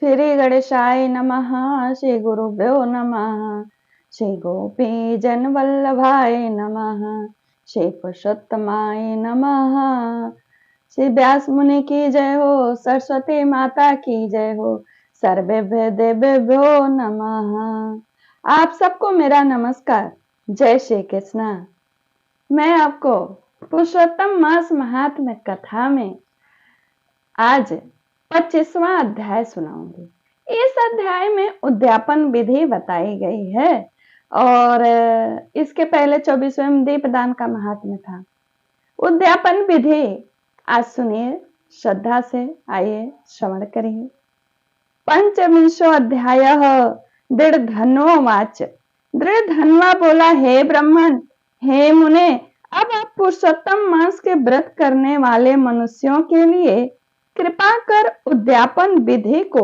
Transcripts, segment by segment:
श्री गणेशाय नमः। श्री गुरुभ्यो नमः। श्री गोपी जन वल्लभाय नमः। श्री पुरुषोत्तमाय नमः। श्री व्यास मुनि की जय हो। सरस्वती माता की जय हो। सर्वेभ्यो देवेभ्यो नमः। आप सबको मेरा नमस्कार। जय श्री कृष्ण। मैं आपको पुरुषोत्तम मास महात्म्य कथा में आज 25वां अध्याय सुनाऊंगी। इस अध्याय में उद्यापन विधि बताई गई है और इसके पहले 24वें दीपदान का महात्म्य था। उद्यापन विधि आज सुनिए श्रद्धा से। आइए श्रवण करिए। पंचविंशो अध्याय दृढ़ धन्वोवाच। दृढ़ धन्वा बोला, हे ब्राह्मण, हे मुने, अब आप पुरुषोत्तम मास के व्रत करने वाले मनुष्यों के लिए कृपा कर उद्यापन विधि को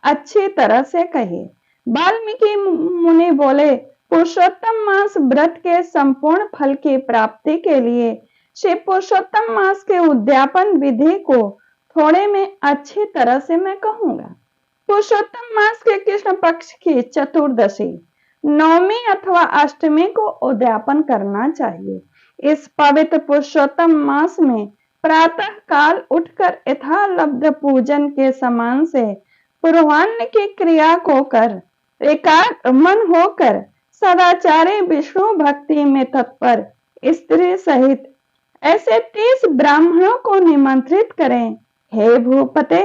अच्छी तरह से कहिए। वाल्मीकि मुनि बोले, पुरुषोत्तम मास व्रत के संपूर्ण फल की प्राप्ति के लिए श्री पुरुषोत्तम मास के उद्यापन विधि को थोड़े में अच्छी तरह से मैं कहूंगा। पुरुषोत्तम मास के कृष्ण पक्ष की चतुर्दशी, नवमी अथवा अष्टमी को उद्यापन करना चाहिए। इस पवित्र पुरुषोत्तम मास में प्रातः काल उठकर यथालब्ध पूजन के समान से पूर्वाह्न की क्रिया को कर एकाग्र मन होकर सदाचारी विष्णु भक्ति में तत्पर स्त्री सहित ऐसे 30 ब्राह्मणों को निमंत्रित करें। हे भूपते,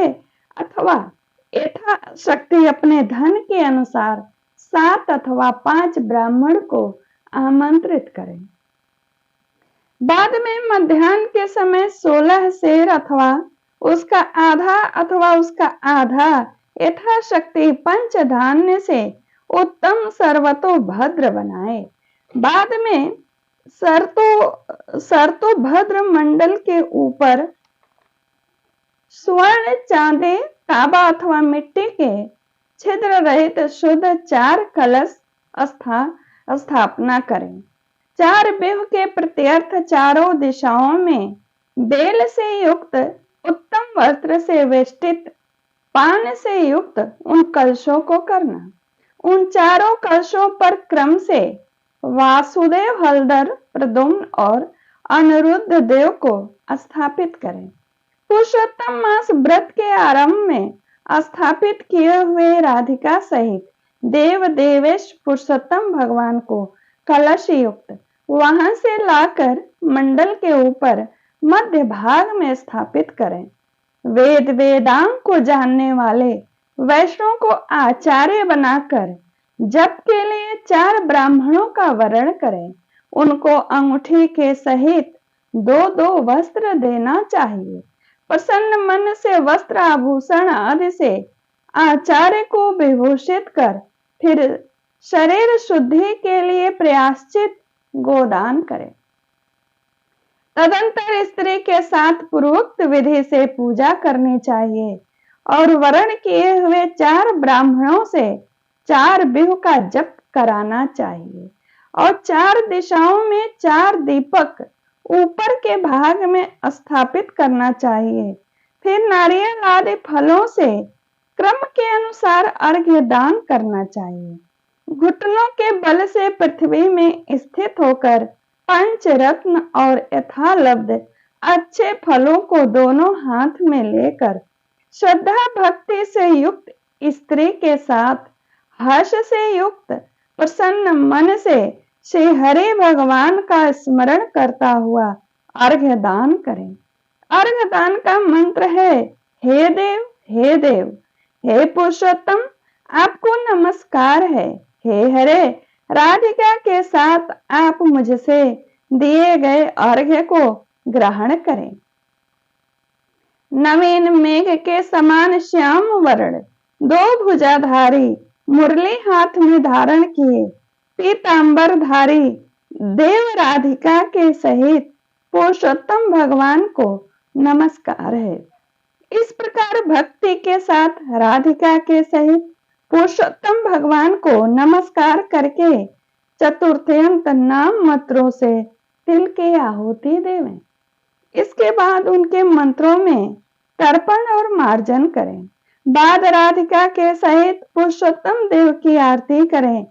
अथवा यथाशक्ति अपने धन के अनुसार 7 अथवा 5 ब्राह्मण को आमंत्रित करें। बाद में मध्याह्न के समय 16 शेर अथवा उसका आधा यथाशक्ति पंचधान्य से उत्तम सर्वतोभद्र बनाए। बाद में सर्तोभद्र मंडल के ऊपर स्वर्ण, चांदी, तांबा अथवा मिट्टी के छिद्र रहित शुद्ध 4 कलश स्थापना करें। 4 बिंब के प्रत्यर्थ चारों दिशाओं में बेल से युक्त उत्तम वस्त्र से वेष्टित पान से युक्त उन कलशों को करना। उन चारों कलशों पर क्रम से वासुदेव, हलधर, प्रद्युम्न और अनिरुद्ध देव को स्थापित करें। पुरुषोत्तम मास व्रत के आरंभ में स्थापित किए हुए राधिका सहित देव देवेश पुरुषोत्तम भगवान को कलश युक्त वहां से लाकर मंडल के ऊपर मध्य भाग में स्थापित करें। वेद वेदांग को जानने वाले वैष्णव को आचार्य बनाकर जप के लिए 4 ब्राह्मणों का वरण करें। उनको अंगूठी के सहित 2-2 वस्त्र देना चाहिए। प्रसन्न मन से वस्त्र आभूषण आदि से आचार्य को विभूषित कर फिर शरीर शुद्धि के लिए प्रायश्चित गोदान करें। तदंतर स्त्री के साथ पूर्वोक्त विधि से पूजा करनी चाहिए और वर्ण किए हुए 4 ब्राह्मणों से 4 बिंब का जप कराना चाहिए और 4 दिशाओं में 4 दीपक ऊपर के भाग में स्थापित करना चाहिए। फिर नारियल आदि फलों से क्रम के अनुसार अर्घ्य दान करना चाहिए। घुटनों के बल से पृथ्वी में स्थित होकर पंचरत्न और यथालब्ध अच्छे फलों को दोनों हाथ में लेकर श्रद्धा भक्ति से युक्त स्त्री के साथ हर्ष से युक्त प्रसन्न मन से श्री हरि भगवान का स्मरण करता हुआ अर्घ्य दान करें। अर्घ्य दान का मंत्र है, हे देव, हे देव, हे पुरुषोत्तम, आपको नमस्कार है। हे हरे, राधिका के साथ आप मुझसे दिए गए अर्घ्य को ग्रहण करें। नवीन मेघ के समान श्याम वर्ण, 2 भुजाधारी, मुरली हाथ में धारण किए पीतांबर धारी देव राधिका के सहित पुरुषोत्तम भगवान को नमस्कार है। इस प्रकार भक्ति के साथ राधिका के सहित पुरुषोत्तम भगवान को नमस्कार करके चतुर्थ्यंत नाम मंत्रों से तिल की आहुति देवें। इसके बाद उनके मंत्रों में तर्पण और मार्जन करें। बाद राधिका के सहित पुरुषोत्तम देव की आरती करें।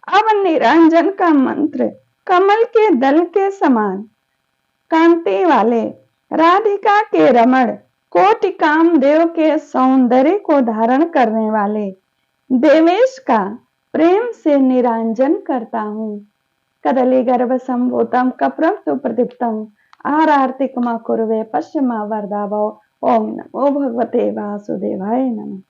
अब निरंजन का मंत्र कमल के दल के समान कांति वाले राधिका के रमण कोटि कामदेव के सौंदर्य को धारण करने वाले देवेश का प्रेम से निरंजन करता हूँ। कदली गर्भ संभूतम कप्रम सुप्रदीप्तम आरार्तिकमा कुर्वे पश्चिमा वरदाभो ओम नमो भगवते वासुदेवाय नमः।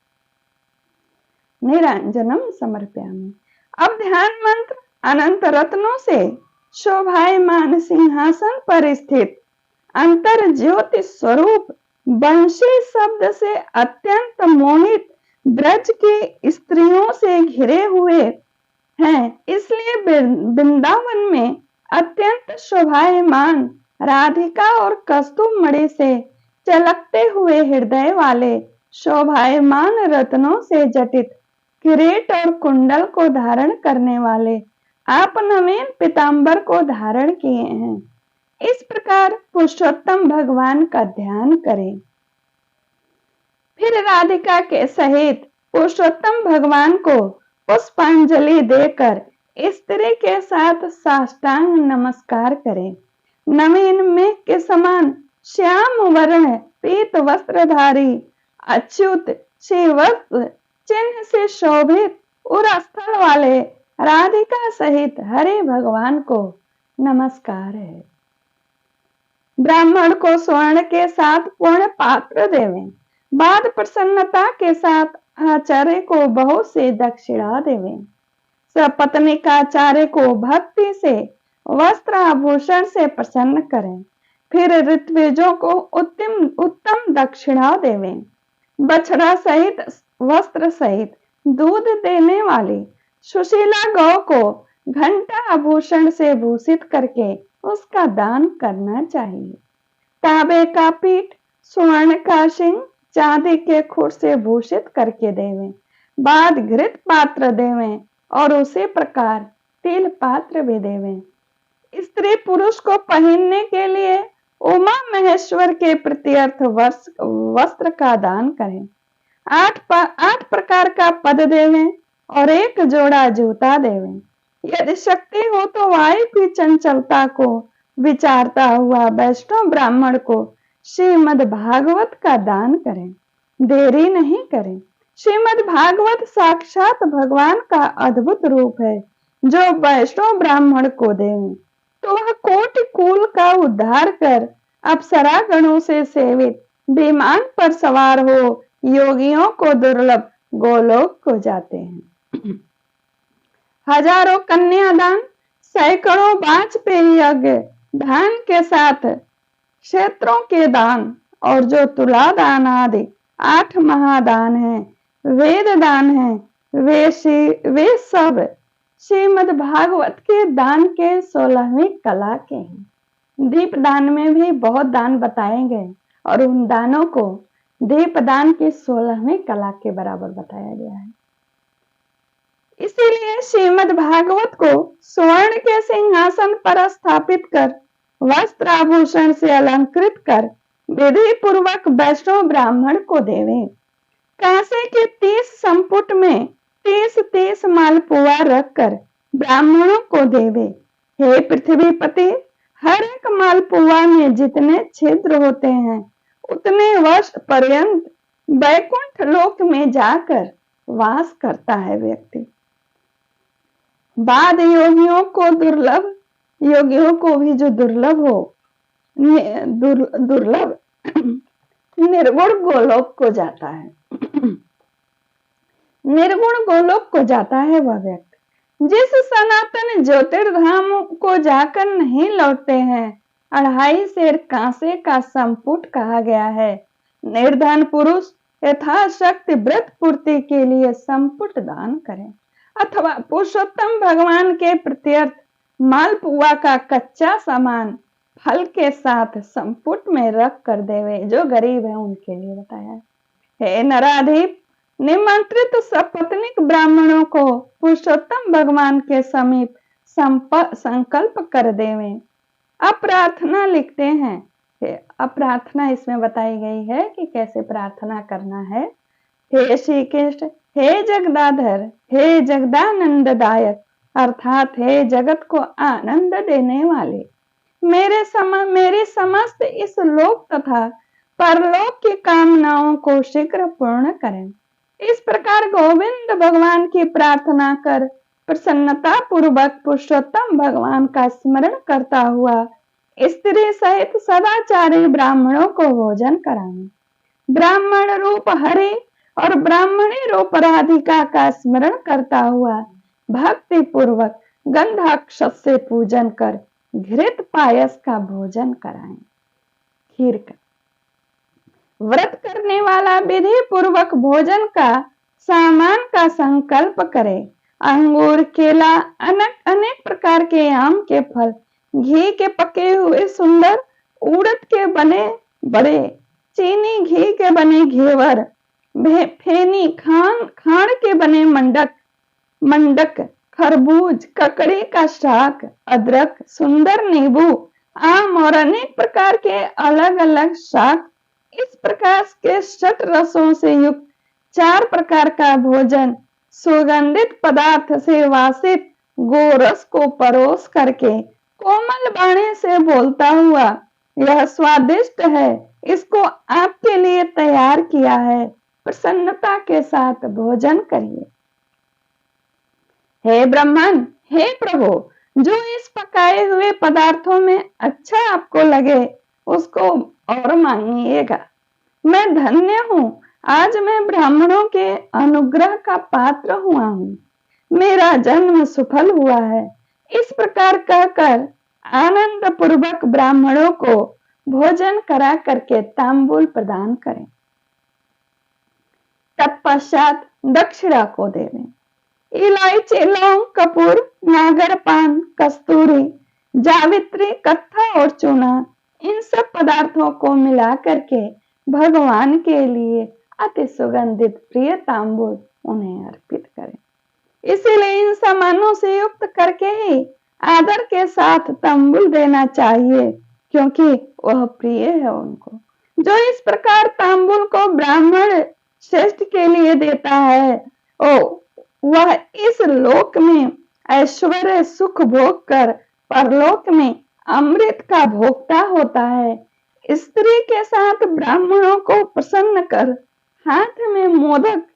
निरंजनम समर्पयामि। अब ध्यान मंत्र अनंत रत्नों से शोभायमान सिंहासन पर स्थित अंतर ज्योति स्वरूप बंशी शब्द से अत्यंत मोहित ब्रज की स्त्रियों से घिरे हुए हैं, इसलिए वृंदावन में अत्यंत शोभायमान राधिका और कस्तूर मणि से चलकते हुए हृदय वाले शोभायमान रत्नों से जटित किरीट और कुंडल को धारण करने वाले आप नवीन पीतांबर को धारण किए हैं। इस प्रकार पुरुषोत्तम भगवान का ध्यान करें। फिर राधिका के सहित पुरुषोत्तम भगवान को पुष्पांजलि देकर स्त्री के साथ साष्टांग नमस्कार करें। नवीन मेघ के समान श्याम वर्ण पीत वस्त्रधारी अच्युत श्रीवत्स चिन्ह से शोभित उरस्थल वाले राधिका सहित हरे भगवान को नमस्कार है। ब्राह्मण को स्वर्ण के साथ पूर्ण पात्र देवें। बाद प्रसन्नता के साथ आचार्य को बहुत से दक्षिणा देवें। सपत्नीकाचार्य को भक्ति से वस्त्र आभूषण से प्रसन्न करें। फिर ऋत्विजों को उत्तम दक्षिणा देवें। बछड़ा सहित वस्त्र सहित दूध देने वाली सुशीला गौ को घंटा आभूषण से भूषित करके उसका दान करना चाहिए। तांबे का पीठ, स्वर्ण का सिंह, चांदी के खुर से भूषित करके देवें। बाद घृत पात्र देवें और उसी प्रकार तिल पात्र भी देवें। स्त्री पुरुष को पहनने के लिए उमा महेश्वर के प्रत्यर्थ वस्त्र का दान करें। 8 प्रकार का पद देवें और 1 जोड़ा जूता देवें। यदि शक्ति हो तो वायु की चंचलता को विचारता हुआ वैष्णव ब्राह्मण को श्रीमद् भागवत का दान करें। देरी नहीं करें। श्रीमद् भागवत साक्षात भगवान का अद्भुत रूप है जो वैष्णव ब्राह्मण को देवें तो वह कोटि कुल का उद्धार कर अप्सरा गणों से सेवित विमान पर सवार हो योगियों को दुर्लभ गोलोक को जाते हैं। हजारों कन्यादान, सैकड़ों वाजपेयी यज्ञ, धान के साथ क्षेत्रों के दान और जो तुला दान आदि 8 महादान हैं, वेद दान हैं, वे सब श्रीमद् भागवत के दान के 16वीं कला के हैं। दीप दान में भी बहुत दान बताए गए और उन दानों को दीप दान की 16वीं कला के बराबर बताया गया है। इसीलिए श्रीमद् भागवत को स्वर्ण के सिंहासन पर स्थापित कर वस्त्र आभूषण से अलंकृत कर विधि पूर्वक वैष्णव ब्राह्मण को देवे। कांसे के 30 संपुट में 30 मालपुआ रखकर ब्राह्मणों को देवे। हे पृथ्वीपति, हर एक मालपुआ में जितने छिद्र होते हैं उतने वर्ष पर्यंत वैकुंठ लोक में जाकर वास करता है व्यक्ति। बाद योगियों को भी जो दुर्लभ हो दुर्लभ निर्गुण गोलोक को जाता है। निर्गुण गोलोक को जाता है वह व्यक्ति जिस सनातन ज्योतिर्धाम को जाकर नहीं लौटते हैं। 2.5 सेर कांसे का संपुट कहा गया है। निर्धन पुरुष यथाशक्ति व्रत पूर्ति के लिए संपुट दान करें अथवा पुरुषोत्तम भगवान के प्रत्यर्थ मालपुआ का कच्चा सामान फल के साथ संपुट में रख कर देवे। जो गरीब है उनके लिए बताया है। हे नराधीप, निमंत्रित सपत्नीक ब्राह्मणों को पुरुषोत्तम भगवान के समीप संकल्प कर देवे। अप्रार्थना लिखते हैं। अप्रार्थना इसमें बताई गई है कि कैसे प्रार्थना करना है। हे श्री कृष्ण, हे जगदाधर, हे जगदानंददायक, अर्थात हे जगत को आनंद देने वाले, मेरी समस्त इस लोक तथा परलोक की कामनाओं को शीघ्र पूर्ण करें। इस प्रकार गोविंद भगवान की प्रार्थना कर प्रसन्नता पूर्वक पुरुषोत्तम भगवान का स्मरण करता हुआ स्त्री सहित सदाचारी ब्राह्मणों को भोजन कराएं। ब्राह्मण रूप हरि और ब्राह्मणी रूप राधिका का स्मरण करता हुआ भक्ति पूर्वक गंधाक्षत से पूजन कर घृत पायस का भोजन कराएं। खीर का व्रत करने वाला विधि पूर्वक भोजन का सामान का संकल्प करे। अंगूर, केला, अनेक प्रकार के आम के फल, घी के पके हुए सुंदर, उड़द के बने बड़े, चीनी घी के बने घेवर, फेनी, खांड के बने मंडक, खरबूज, ककड़ी का शाक, अदरक, सुंदर नींबू, आम और अनेक प्रकार के अलग अलग शाक, इस प्रकार के षट रसों से युक्त 4 प्रकार का भोजन सुगंधित पदार्थ से वासित गोरस को परोस करके कोमल वाणी से बोलता हुआ, यह स्वादिष्ट है, इसको आपके लिए तैयार किया है, प्रसन्नता के साथ भोजन करिए। हे ब्राह्मण, हे प्रभु, जो इस पकाए हुए पदार्थों में अच्छा आपको लगे उसको और मांगिएगा। मैं धन्य हूँ, आज मैं ब्राह्मणों के अनुग्रह का पात्र हुआ हूँ, मेरा जन्म सफल हुआ है। इस प्रकार कहकर आनंद पूर्वक ब्राह्मणों को भोजन करा करके तांबूल प्रदान करें। तत्पश्चात दक्षिणा को देवें। इलायची, लौंग, कपूर, नागरपान, कस्तूरी, जावित्री, कत्था और चूना, इन सब पदार्थों को मिला करके भगवान के लिए अति सुगंधित प्रिय तांबूल उन्हें अर्पित करें। इसीलिए इन सामानों से युक्त करके ही आदर के साथ तांबूल देना चाहिए, क्योंकि वह प्रिय है उनको। जो इस प्रकार तांबूल को ब्राह्मण श्रेष्ठ के लिए देता है, वह इस लोक में ऐश्वर्य सुख भोग कर परलोक में अमृत का भोक्ता होता है। स्त्री के साथ ब्राह्मणों को प्रसन्न कर हाथ में मोदक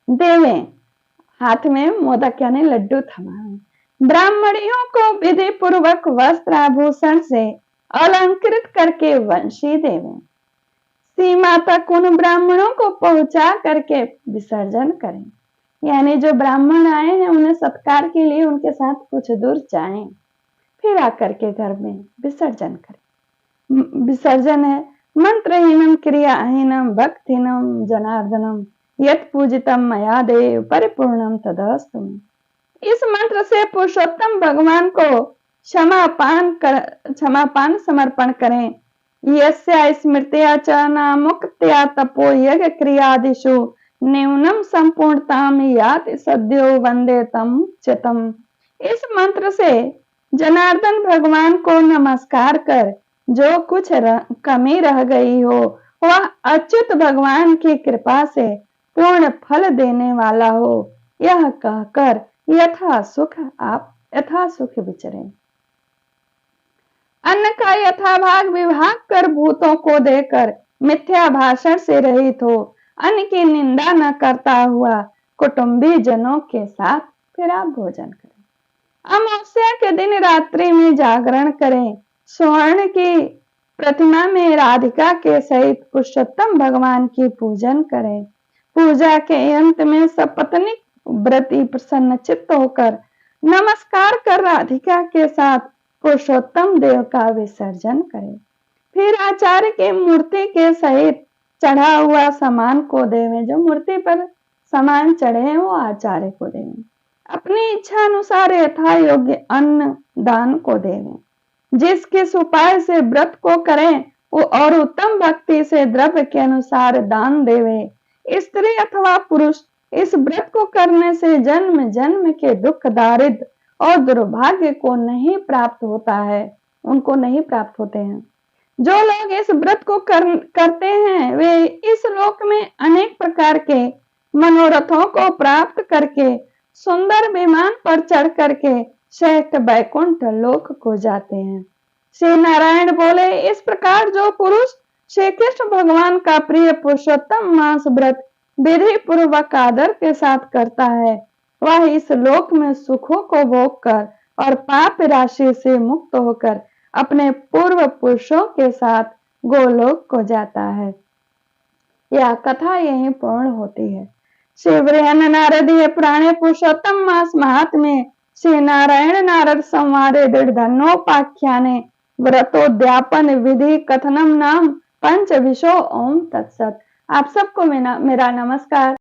देवें, हाथ में मोदक यानी लड्डू थमाएं। ब्राह्मणियों को विधि पूर्वक वस्त्र आभूषण से अलंकृत करके वंशी देवें। सीमा तक उन ब्राह्मणों को पहुंचा करके विसर्जन करें, यानी जो ब्राह्मण आए हैं उन्हें सत्कार के लिए उनके साथ कुछ दूर जाएं, फिर आकर के घर में विसर्जन करें। विसर्जन है मंत्रहीनम क्रियाहीनम भक्तिहीनम जनार्दनम यत् पूजितम मया देव परिपूर्णम तदस्तु। इस मंत्र से पुरुषोत्तम भगवान को क्षमापान समर्पण करें। यस्या स्मृत्या च नामुक्त्या तपो यज्ञ क्रियादिषु न्यूनम संपूर्णताम याति सद्यो वंदे तम चितम। इस मंत्र से जनार्दन भगवान को नमस्कार कर जो कुछ कमी रह गई हो वह अच्युत भगवान की कृपा से पूर्ण फल देने वाला हो, यह कहकर यथा सुख विचरें। अन्न का यथाभाग विभाग कर भूतों को देकर मिथ्या भाषण से रहित हो, अन्न की निंदा न करता हुआ कुटुंबी जनों के साथ फिर आप भोजन करें। अमावस्या के दिन रात्रि में जागरण करें। स्वर्ण की प्रतिमा में राधिका के सहित पुरुषोत्तम भगवान की पूजन करें। पूजा के अंत में सपत्नीक व्रती प्रसन्न चित्त होकर नमस्कार कर राधिका के साथ पुरुषोत्तम देव का विसर्जन करें। फिर आचार्य की मूर्ति के सहित चढ़ा हुआ सामान को देवें। जो मूर्ति पर सामान चढ़े हैं वो आचार्य को देवें। अपनी इच्छा अनुसार यथा योग्य अन्न दान को देवें। जिस किस उपाय से व्रत को करें वो और उत्तम भक्ति से द्रव्य के अनुसार दान देवे। स्त्री अथवा पुरुष इस व्रत को करने से जन्म जन्म के दुख, दारिद्र और दुर्भाग्य को नहीं प्राप्त होता है, उनको नहीं प्राप्त होते हैं। जो लोग इस व्रत को करते हैं वे इस लोक में अनेक प्रकार के मनोरथों को प्राप्त करके सुंदर विमान पर चढ़ करके श्रेष्ठ वैकुंठ लोक को जाते हैं। श्री नारायण बोले, इस प्रकार जो पुरुष श्री कृष्ण भगवान का प्रिय पुरुषोत्तम मास व्रत विधि पूर्वक आदर के साथ करता है वह इस लोक में सुखों को भोग कर और पाप राशि से मुक्त होकर अपने पूर्व पुरुषों के साथ गोलोक को जाता है। यह कथा यहीं पूर्ण होती है। श्री वृहन्न नारदीय पुराणे पुरुषोत्तम मास महात्म्ये श्री नारायण नारद संवादे दृढ़धनोपाख्याने व्रतोद्यापन विधि कथनम नाम पंचविशो ओम तत्सत। आप सबको मेरा नमस्कार।